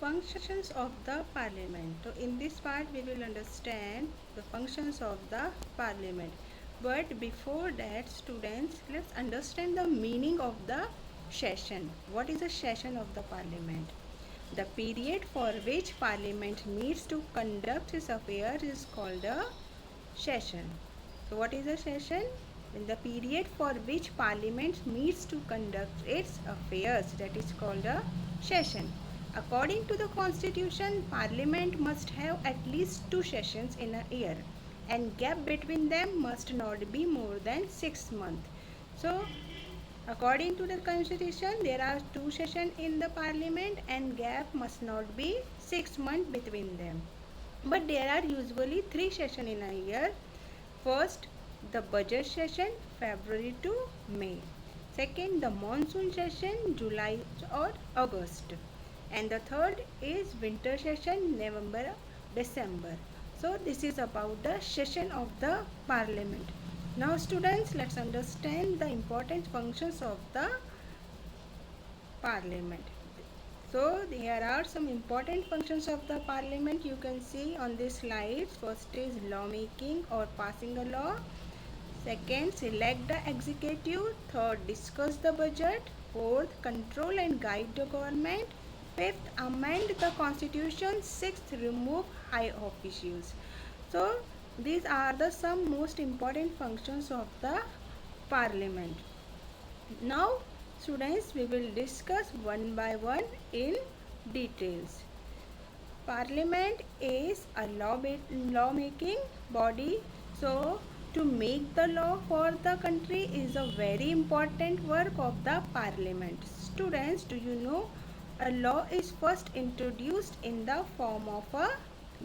functions of the parliament. So in this part we will understand the functions of the parliament. But before that, students, let's understand the meaning of the session. What is a session of the parliament? The period for which parliament meets to conduct its affairs is called a session. So what is a session? In the period for which parliament meets to conduct its affairs, that is called a session. According to the constitution, parliament must have at least 2 sessions in a year and gap between them must not be more than 6 months. So according to the constitution, there are 2 sessions in the parliament and gap must not be 6 months between them. But there are usually 3 sessions in a year. First, the budget session, February to May. Second, the monsoon session, July or August. And the third is winter session, November, December. So this is about the session of the parliament. Now students, let's understand the important functions of the parliament. So there are some important functions of the parliament you can see on this slide. First is lawmaking or passing a law. Second, select the executive. Third, discuss the budget. Fourth, control and guide the government. Fifth, amend the constitution. Sixth, remove high officials. So these are the some most important functions of the parliament. Now students, we will discuss one by one in details. Parliament is a lawmaking body. So to make the law for the country is a very important work of the parliament. Students, do you know a law is first introduced in the form of a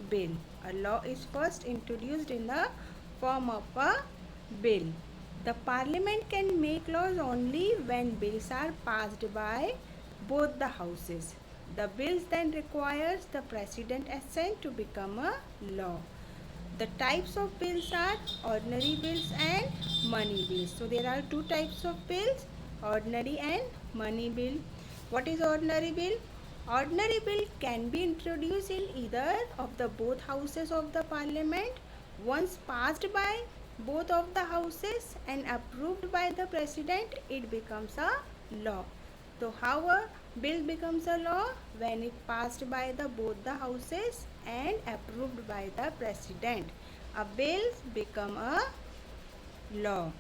bill. A law is first introduced in the form of a bill. The parliament can make laws only when bills are passed by both the houses. The bills then requires the president assent to become a law. The types of bills are ordinary bills and money bills. So there are 2 types of bills, ordinary and money bill. What is ordinary bill? Ordinary bill can be introduced in either of the both houses of the parliament. Once passed by both of the houses and approved by the president, it becomes a law. So how a bill becomes a law? When it passed by the both the houses and approved by the president. A bill become a law.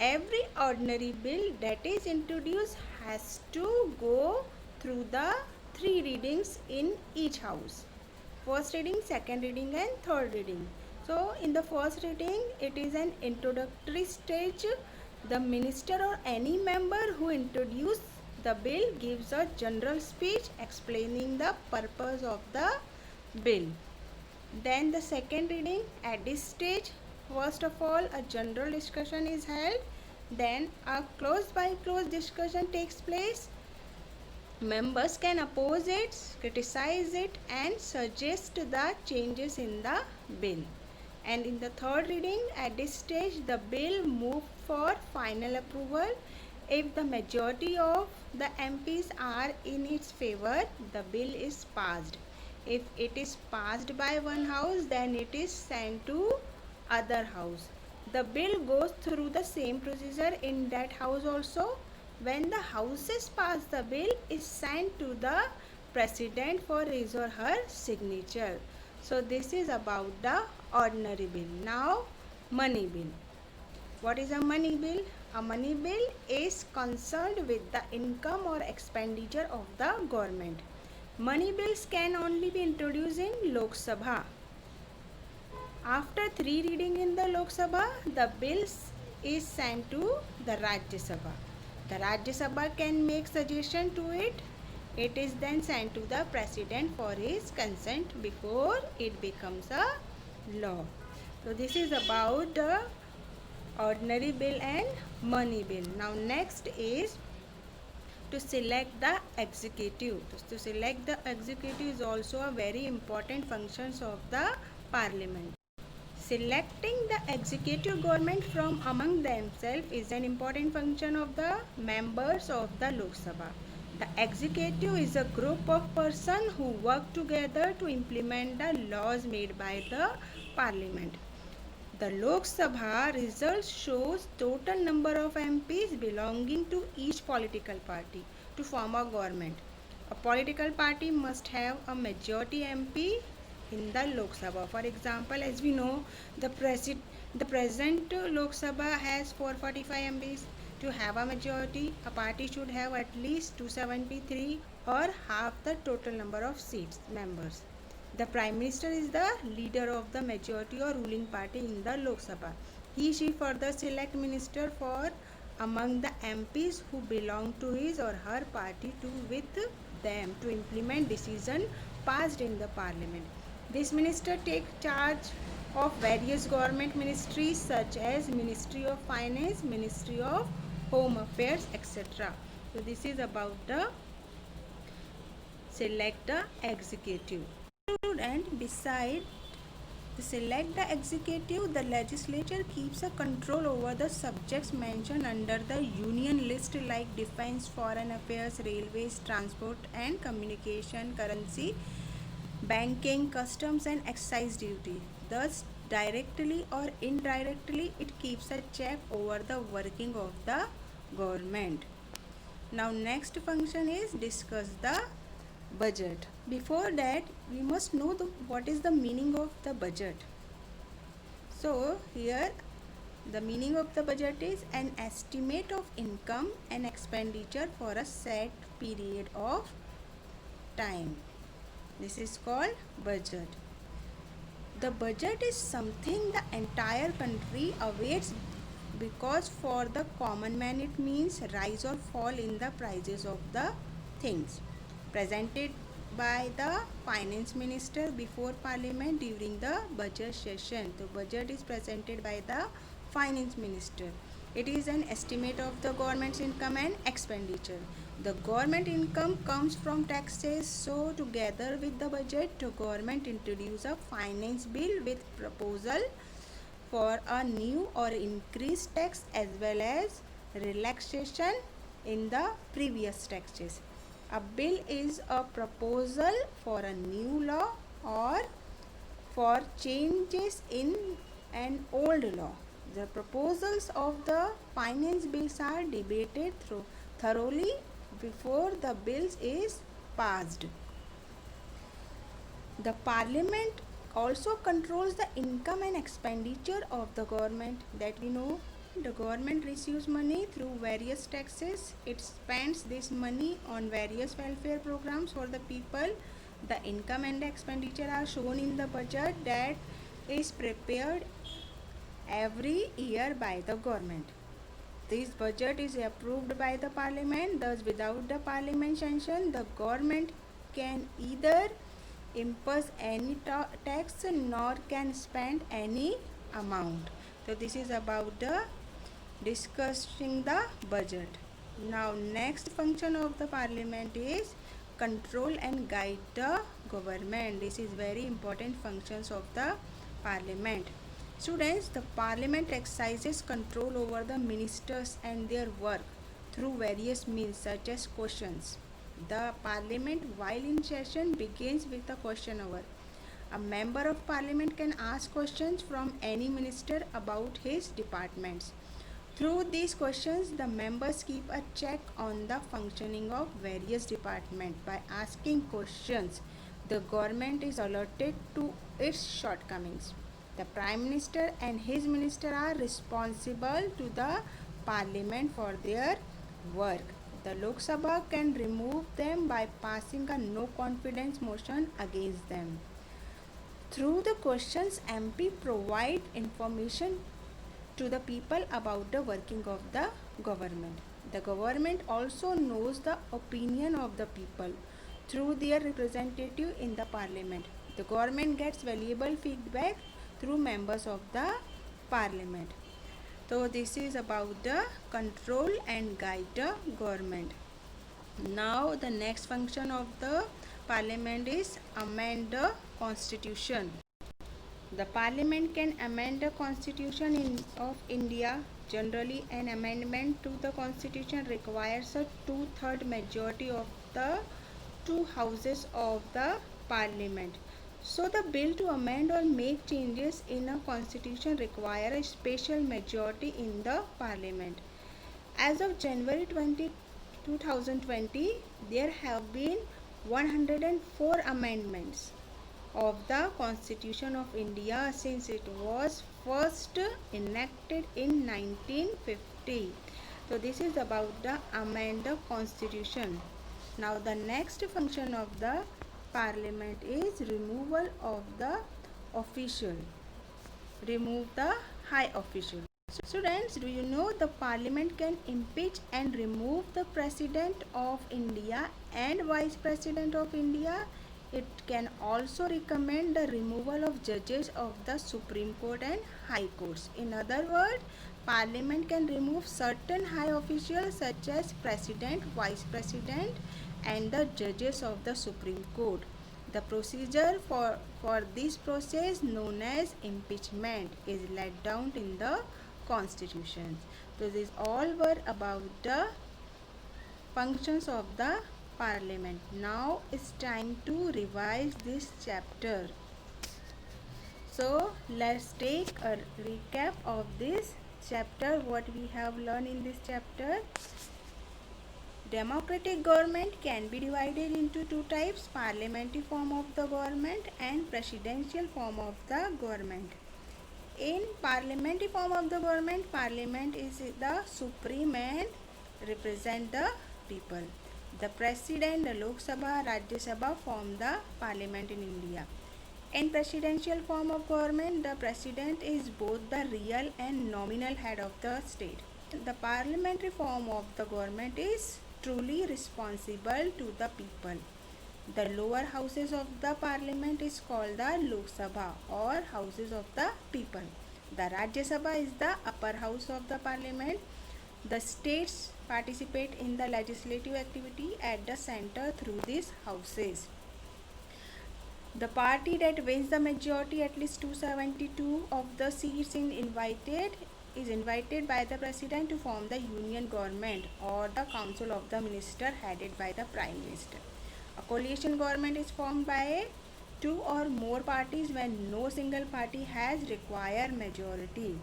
Every ordinary bill that is introduced has to go through the 3 readings in each house. First reading, second reading and third reading. So in the first reading, it is an introductory stage. The minister or any member who introduced the bill gives a general speech explaining the purpose of the bill. Then the second reading, at this stage, first of all, a general discussion is held. Then a close by close discussion takes place. Members can oppose it, criticize it and suggest the changes in the bill. And in the third reading, at this stage, the bill moves for final approval. If the majority of the MPs are in its favor, the bill is passed. If it is passed by one house, then it is sent to other house. The bill goes through the same procedure in that house also. When the houses pass, the bill is sent to the president for his or her signature. So this is about the ordinary bill. Now money bill. What is a money bill? A money bill is concerned with the income or expenditure of the government. Money bills can only be introduced in Lok Sabha. After 3 reading in the Lok Sabha, the bills is sent to the Rajya Sabha. The Rajya Sabha can make suggestion to it. It is then sent to the president for his consent before it becomes a law. So this is about the ordinary bill and money bill. Now next is to select the executive. To select the executive is also a very important function of the parliament. Selecting the executive government from among themselves is an important function of the members of the Lok Sabha. The executive is a group of persons who work together to implement the laws made by the parliament. The Lok Sabha results shows total number of MPs belonging to each political party to form a government. A political party must have a majority MP in the Lok Sabha. For example, as we know, the present Lok Sabha has 445 MPs. To have a majority, a party should have at least 273 or half the total number of seats members. The Prime Minister is the leader of the majority or ruling party in the Lok Sabha. She further select minister for among the MPs who belong to his or her party to with them to implement decision passed in the parliament. This minister take charge of various government ministries such as Ministry of Finance, Ministry of Home Affairs, etc. So this is about the select the executive. And beside the select the executive, the legislature keeps a control over the subjects mentioned under the union list like defense, foreign affairs, railways, transport and communication, currency, banking, customs and excise duty. Thus, directly or indirectly, it keeps a check over the working of the government. Now, next function is discuss the budget. Before that, we must know what is the meaning of the budget. So here the meaning of the budget is an estimate of income and expenditure for a set period of time. This is called budget. The budget is something the entire country awaits because for the common man it means rise or fall in the prices of the things. Presented by the finance minister before parliament during the budget session. The budget is presented by the finance minister. It is an estimate of the government's income and expenditure. The government income comes from taxes, so together with the budget, the government introduces a finance bill with proposal for a new or increased tax as well as relaxation in the previous taxes. A bill is a proposal for a new law or for changes in an old law. The proposals of the finance bills are debated thoroughly before the bills is passed. The parliament also controls the income and expenditure of the government. That we know, the government receives money through various taxes. It spends this money on various welfare programs for the people. The income and expenditure are shown in the budget that is prepared every year by the government. This budget is approved by the parliament. Thus, without the parliament sanction, the government can either impose any tax nor can spend any amount. So this is about the discussing the budget. Now next function of the parliament is control and guide the government. This is very important functions of the parliament. Students, the parliament exercises control over the ministers and their work through various means such as questions. The parliament while in session begins with a question hour. A member of parliament can ask questions from any minister about his departments. Through these questions, the members keep a check on the functioning of various departments. By asking questions, the government is alerted to its shortcomings. The Prime Minister and his minister are responsible to the parliament for their work. The Lok Sabha can remove them by passing a no confidence motion against them. Through the questions, MP provide information to the people about the working of the government. The government also knows the opinion of the people through their representative in the parliament. The government gets valuable feedback through members of the parliament. So this is about the control and guide the government. Now the next function of the parliament is amend the constitution. The parliament can amend the constitution of India, Generally, an amendment to the constitution requires a two-third majority of the two houses of the parliament. So the bill to amend or make changes in a constitution require a special majority in the parliament. As of January 2020, there have been 104 amendments of the Constitution of India since it was first enacted in 1950. So this is about the amend the constitution. Now the next function of the parliament is removal of the official. Remove the high official. Students, do you know the parliament can impeach and remove the president of India and vice president of India? It can also recommend the removal of judges of the Supreme Court and High Courts. In other words, Parliament can remove certain high officials such as President, Vice President and the judges of the Supreme Court. The procedure for this process known as impeachment is laid down in the Constitution. So this all were about the functions of the Parliament. Now it's time to revise this chapter. So let's take a recap of this chapter, what we have learned in this chapter. Democratic government can be divided into two types: parliamentary form of the government and presidential form of the government. In parliamentary form of the government, parliament is the supreme and represent the people. The president, the Lok Sabha, Rajya Sabha form the parliament in India. In presidential form of government, the president is both the real and nominal head of the state. The parliamentary form of the government is truly responsible to the people. The lower houses of the parliament is called the Lok Sabha or houses of the people. The Rajya Sabha is the upper house of the parliament. The states participate in the legislative activity at the center through these houses. The party that wins the majority, at least 272 of the seats is invited by the president to form the union government or the council of the minister headed by the prime minister. A coalition government is formed by two or more parties when no single party has required majority.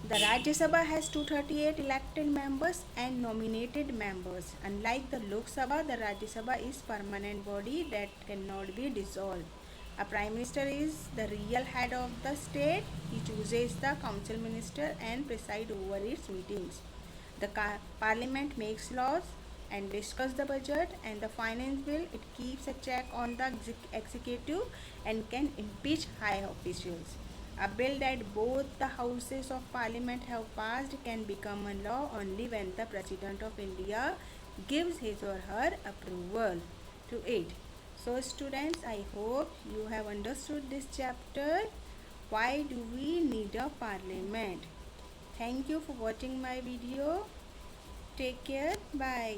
The Rajya Sabha has 238 elected members and nominated members. Unlike the Lok Sabha, the Rajya Sabha is permanent body that cannot be dissolved. A prime minister is the real head of the state. He chooses the council minister and presides over its meetings. The parliament makes laws and discuss the budget and the finance bill. It keeps a check on the executive and can impeach high officials. A bill that both the houses of parliament have passed can become a law only when the President of India gives his or her approval to it. So students, I hope you have understood this chapter. Why do we need a parliament? Thank you for watching my video. Take care. Bye.